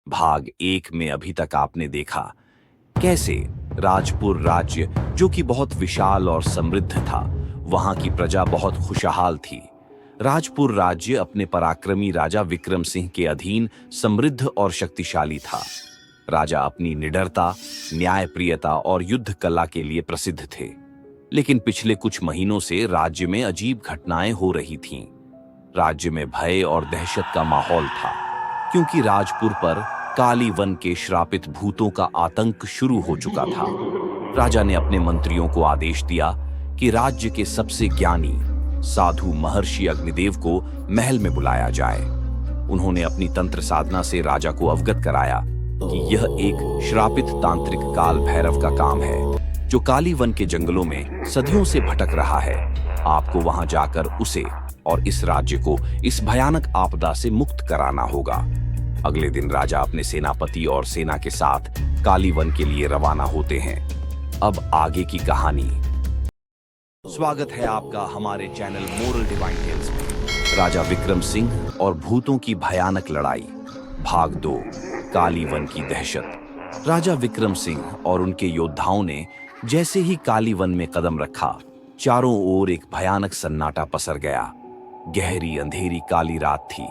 भाग 1 में अभी तक आपने देखा कैसे राजपुर राज्य, जो कि बहुत विशाल और समृद्ध था, वहां की प्रजा बहुत खुशहाल थी। राजपुर राज्य अपने पराक्रमी राजा विक्रम सिंह के अधीन समृद्ध और शक्तिशाली था। राजा अपनी निडरता, न्यायप्रियता और युद्ध कला के लिए प्रसिद्ध थे। लेकिन पिछले कुछ महीनों से राज्य में अजीब घटनाएं हो रही थीं। राज्य में भय और दहशत का माहौल था, क्योंकि राजपुर पर काली वन के श्रापित भूतों का आतंक शुरू हो चुका था। राजा ने अपने मंत्रियों को आदेश दिया कि राज्य के सबसे ज्ञानी साधु महर्षि अग्निदेव को महल में बुलाया जाए। उन्होंने अपनी तंत्र साधना से राजा को अवगत कराया कि यह एक श्रापित तांत्रिक काल भैरव का काम है, जो काली वन के जंगलों में सदियों से भटक रहा है। आपको वहां जाकर उसे और इस राज्य को इस भयानक आपदा से मुक्त कराना होगा। अगले दिन राजा अपने सेनापति और सेना के साथ काली वन के लिए रवाना होते हैं। अब आगे की कहानी। स्वागत है आपका हमारे चैनल मोरल डिवाइन टेल्स में। राजा विक्रम सिंह और भूतों की भयानक लड़ाई, भाग 2, काली वन की दहशत। राजा विक्रम सिंह और उनके योद्धाओं ने जैसे ही काली वन में कदम रखा, चारों ओर एक भयानक सन्नाटा पसर गया। गहरी अंधेरी काली रात थी।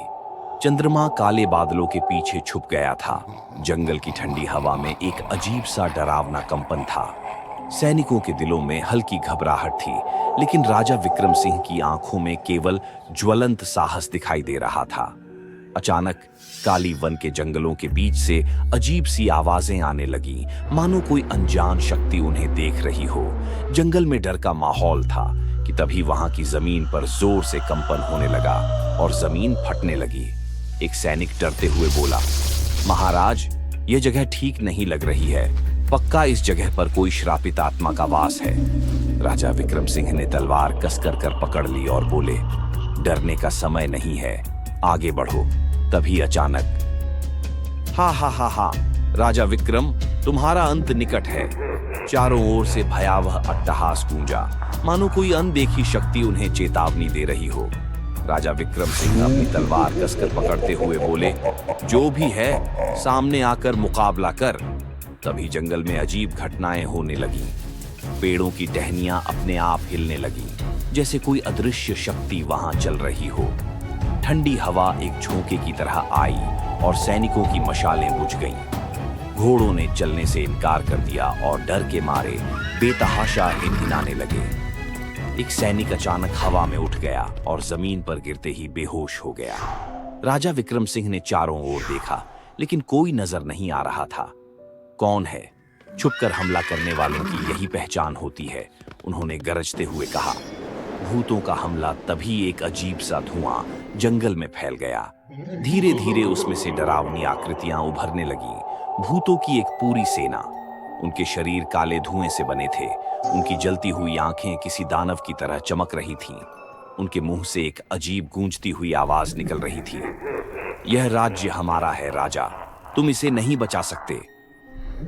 चंद्रमा काले बादलों के पीछे छुप गया था। जंगल की ठंडी हवा में एक अजीब सा डरावना कंपन था। सैनिकों के दिलों में हल्की घबराहट थी, लेकिन राजा विक्रम सिंह की आंखों में केवल ज्वलंत साहस दिखाई दे रहा था। अचानक काली वन के जंगलों के बीच से अजीब सी आवाजें आने लगी, मानो कोई अनजान शक्ति उन्हें देख रही हो। जंगल में डर का माहौल था कि तभी वहां की जमीन पर जोर से कंपन होने लगा और जमीन फटने लगी। एक सैनिक डरते हुए बोला, महाराज, यह जगह ठीक नहीं लग रही है। पक्का इस जगह पर कोई श्रापित आत्मा का वास है। राजा विक्रम सिंह ने तलवार कसकर कर पकड़ ली और बोले, डरने का समय नहीं है, आगे बढ़ो। तभी अचानक हा हा हा हा, राजा विक्रम, तुम्हारा अंत निकट है। चारों ओर से भयावह अट्टहास गूंजा, मानो कोई अनदेखी शक्ति उन्हें चेतावनी दे रही हो। राजा विक्रम सिंह अपनी तलवार कसकर पकड़ते हुए बोले, जो भी है सामने आकर मुकाबला कर। तभी जंगल में अजीब घटनाएं होने लगी। पेड़ों की टहनियां अपने आप हिलने लगी, जैसे कोई अदृश्य शक्ति वहां चल रही हो। ठंडी हवा एक झोंके की तरह आई और सैनिकों की मशालें बुझ गईं। घोड़ों ने चलने से इनकार कर दिया और डर के मारे बेतहाशा हिनहिनाने लगे। एक सैनिक अचानक हवा में उठ गया और जमीन पर गिरते ही बेहोश हो गया। राजा विक्रम सिंह ने चारों ओर देखा, लेकिन कोई नजर नहीं आ रहा था। कौन है? छुपकर हमला करने वालों की यही पहचान होती है, उन्होंने गरजते हुए कहा। भूतों का हमला तभी एक अजीब सा धुआं जंगल में फैल गया। धीरे धीरे उसमें से डरावनी आकृतियां उभरने लगी। भूतों की एक पूरी सेना। उनके शरीर काले धुएं से बने थे। उनकी जलती हुई आंखें किसी दानव की तरह चमक रही थीं। उनके मुंह से एक अजीब गूंजती हुई आवाज निकल रही थी, यह राज्य हमारा है राजा, तुम इसे नहीं बचा सकते।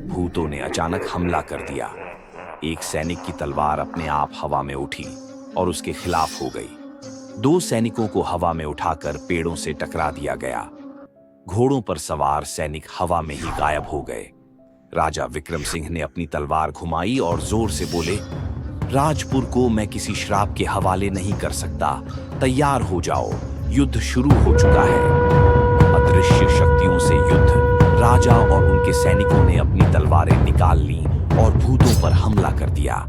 भूतों ने अचानक हमला कर दिया। एक सैनिक की तलवार अपने आप हवा में उठी और उसके खिलाफ हो गई। 2 सैनिकों को हवा में उठाकर पेड़ों से टकरा दिया गया। घोड़ों पर सवार सैनिक हवा में ही गायब हो गए। राजा विक्रम सिंह ने अपनी तलवार घुमाई और जोर से बोले, राजपुर को मैं किसी श्राप के हवाले नहीं कर सकता। तैयार हो जाओ, युद्ध शुरू हो चुका है। अदृश्य शक्तियों से युद्ध। राजा और उनके सैनिकों ने अपनी तलवारें निकाल ली और भूतों पर हमला कर दिया।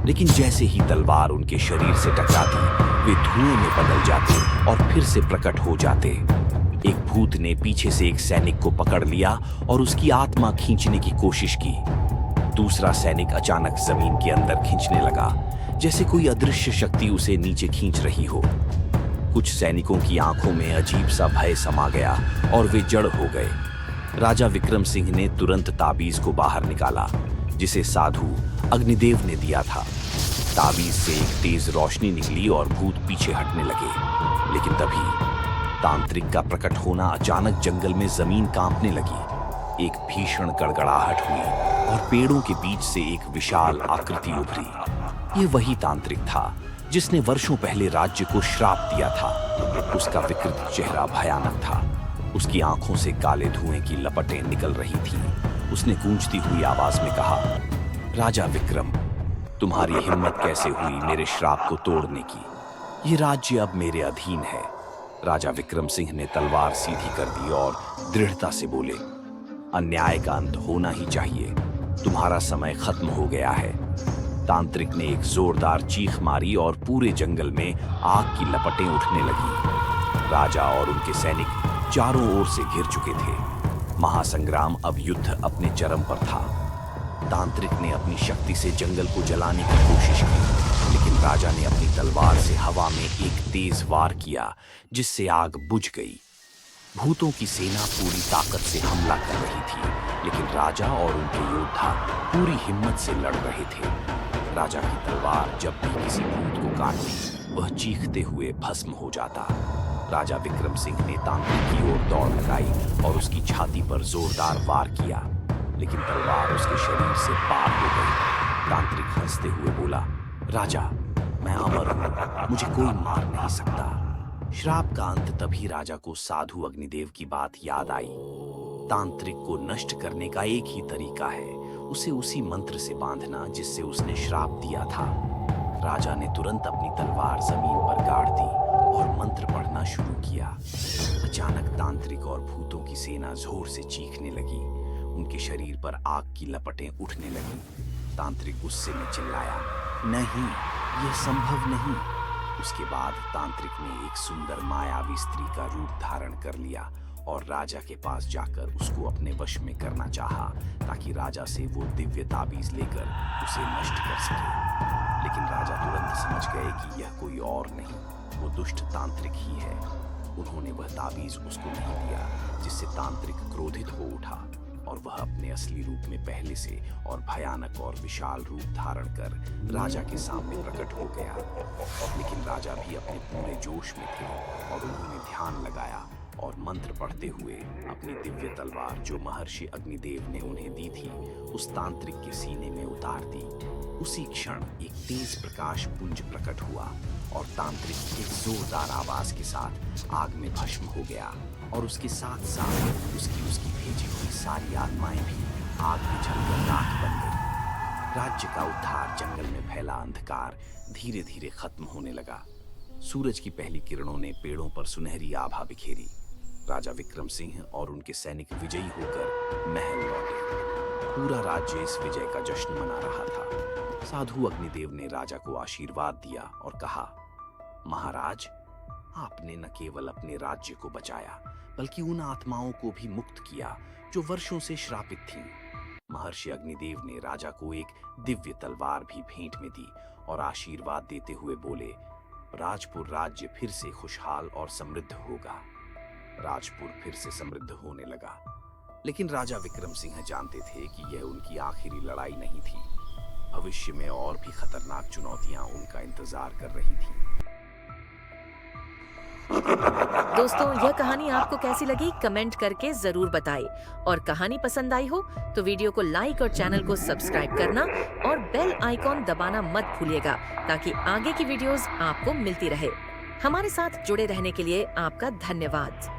लेकिन जैसे ही तलवार उनके शरीर से टकराती, वे धुएं में बदल जाते और फिर से प्रकट हो जाते। एक भूत ने पीछे से एक सैनिक को पकड़ लिया और उसकी आत्मा खींचने की कोशिश की। दूसरा सैनिक अचानक जमीन के अंदर खींचने लगा, जैसे कोई अदृश्य शक्ति उसे नीचे खींच रही हो। कुछ सैनिकों की आंखों में अजीब सा भय समा गया और वे जड़ हो गए। राजा विक्रम सिंह ने तुरंत ताबीज को बाहर निकाला, जिसे साधु अग्निदेव ने दिया था। ताबीज से एक तेज रोशनी निकली और भूत पीछे हटने लगे। लेकिन तभी तांत्रिक का प्रकट होना अचानक जंगल में जमीन कांपने लगी। एक भीषण गड़गड़ाहट हुई और पेड़ों के बीच से एक विशाल आकृति उभरी। ये वही तांत्रिक था जिसने वर्षों पहले राज्य को श्राप दिया था। उसका विकृत चेहरा भयानक था। उसकी आंखों से काले धुएं की लपटें निकल रही थीं। उसने गूंजती हुई आवाज में कहा, राजा विक्रम, तुम्हारी हिम्मत कैसे हुई मेरे श्राप को तोड़ने की? ये राज्य अब मेरे अधीन है। राजा विक्रम सिंह ने तलवार सीधी कर दी और दृढ़ता से बोले, अन्याय का अंत होना ही चाहिए। तुम्हारा समय खत्म हो गया है। तांत्रिक ने एक जोरदार चीख मारी और पूरे जंगल में आग की लपटें उठने लगी। राजा और उनके सैनिक चारों ओर से घिर चुके थे। महासंग्राम अब युद्ध अपने चरम पर था। तांत्रिक ने अपनी शक्ति से जंगल को जलाने की कोशिश की, लेकिन राजा ने अपनी तलवार से हवा में एक तेज वार किया, जिससे आग बुझ गई। भूतों की सेना पूरी ताकत से हमला कर रही थी, लेकिन राजा और उनके योद्धा पूरी हिम्मत से लड़ रहे थे। राजा की तलवार जब भी किसी भूत को काटती, वह चीखते हुए भस्म हो जाता। राजा विक्रम सिंह ने तांत्रिक की ओर दौड़ लगाई और उसकी छाती पर जोरदार वार किया, लेकिन तलवार उसके शरीर से पार हो गई। तांत्रिक हंसते हुए बोला, राजा, मैं अमर हूं, मुझे कोई मार नहीं सकता। श्राप का अंत तभी राजा को साधु अग्निदेव की बात याद आई। तांत्रिक को नष्ट करने का एक ही तरीका है, उसे उसी मंत्र से बांधना जिससे उसने श्राप दिया था। राजा ने तुरंत अपनी तलवार जमीन पर गाड़ दी और मंत्र पढ़ना शुरू किया। अचानक तांत्रिक और भूतों की सेना जोर से चीखने लगी। उनके शरीर पर आग की लपटें उठने लगी। तांत्रिक गुस्से में चिल्लाया, नहीं, यह संभव नहीं। उसके बाद तांत्रिक ने एक सुंदर मायावी स्त्री का रूप धारण कर लिया और राजा के पास जाकर उसको अपने वश में करना चाहा, ताकि राजा से वो दिव्य ताबीज लेकर उसे नष्ट कर सके। लेकिन राजा तुरंत समझ गए कि यह कोई और नहीं, वो दुष्ट तांत्रिक ही है। उन्होंने वह ताबीज उसको नहीं दिया, जिससे तांत्रिक क्रोधित हो उठा और वह अपने असली रूप में पहले से और भयानक और विशाल रूप धारण कर राजा के सामने प्रकट हो गया। लेकिन राजा भी अपने पूरे जोश में थे और उन्होंने ध्यान लगाया और मंत्र पढ़ते हुए अपनी दिव्य तलवार, जो महर्षि अग्निदेव ने उन्हें दी थी, उस तांत्रिक के सीने में उतार दी। उसी क्षण एक तेज प्रकाश पुंज प्रकट हुआ और तांत्रिक एक जोरदार आवाज के साथ आग में भस्म हो गया और उसके साथ साथ उसकी भेजी हुई सारी आत्माएं भी आग में जलकर राख बन गई। राज्य का उद्धार, जंगल में फैला अंधकार धीरे धीरे खत्म होने लगा। सूरज की पहली किरणों ने पेड़ों पर सुनहरी आभा बिखेरी। राजा विक्रम सिंह और उनके सैनिक विजयी होकर महल लौटे। पूरा राज्य इस विजय का जश्न मना रहा था। साधु अग्निदेव ने राजा को आशीर्वाद दिया और कहा, महाराज, आपने न केवल अपने राज्य को बचाया, बल्कि उन आत्माओं को भी मुक्त किया जो वर्षों से श्रापित थीं। महर्षि अग्निदेव ने राजा को एक दिव्य तलवार भी भेंट में दी और आशीर्वाद देते हुए बोले, राजपुर राज्य फिर से खुशहाल और समृद्ध होगा। राजपुर फिर से समृद्ध होने लगा। लेकिन राजा विक्रम सिंह जानते थे कि यह उनकी आखिरी लड़ाई नहीं थी। भविष्य में और भी खतरनाक चुनौतियां उनका इंतजार कर रही थीं। दोस्तों, यह कहानी आपको कैसी लगी कमेंट करके जरूर बताएं। और कहानी पसंद आई हो तो वीडियो को लाइक और चैनल को सब्सक्राइब करना और बेल आइकॉन दबाना मत भूलिएगा, ताकि आगे की वीडियोस आपको मिलती रहे। हमारे साथ जुड़े रहने के लिए आपका धन्यवाद।